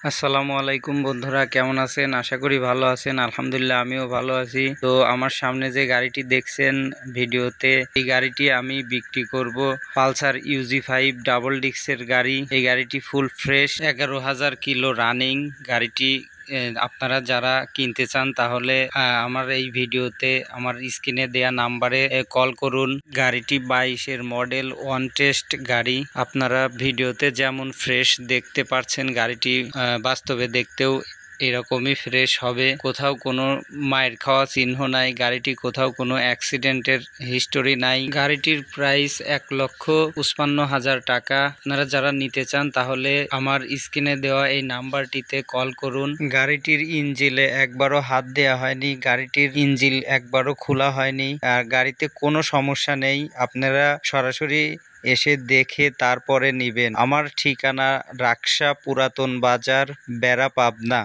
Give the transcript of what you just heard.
আসসালামু আলাইকুম বন্ধুরা, কেমন আছেন? আশা করি ভালো আছেন। আলহামদুলিল্লাহ আমিও ভালো আছি। তো আমার সামনে যে গাড়িটি দেখছেন ভিডিওতে, এই গাড়িটি আমি বিক্রি করব। পালসার UG5 ডাবল ডিস্কের গাড়ি। এই গাড়িটি ফুল ফ্রেশ, 11,000 কিলো রানিং গাড়িটি। আপনারা যারা কিনতে চান তাহলে আমার এই ভিডিওতে আমার স্ক্রিনে দেয়া নাম্বারে কল করুন। গাড়িটি 22-এর মডেল, ওয়ান টেস্ট গাড়ি। আপনারা ভিডিওতে যেমন ফ্রেশ দেখতে পাচ্ছেন, গাড়িটি বাস্তবে দেখতেও এরকমই ফ্রেশ হবে। কোথাও কোনো মায়ের খাওয়া চিহ্ন নাই, গাড়িটি কোথাও কোনো অ্যাক্সিডেন্টের হিস্টোরি নাই। গাড়িটির প্রাইস 1,55,000 টাকা। আপনারা যারা নিতে চান তাহলে আমার স্ক্রিনে দেওয়া এই নাম্বারটিতে কল করুন। গাড়িটির ইঞ্জিলে একবারও হাত দেওয়া হয়নি, গাড়িটির ইঞ্জিল একবারও খোলা হয়নি, আর গাড়িতে কোনো সমস্যা নেই। আপনারা সরাসরি এসে দেখে তারপরে নিবেন। আমার ঠিকানা রাকসা পুরাতন বাজার, বেড়া, পাবনা।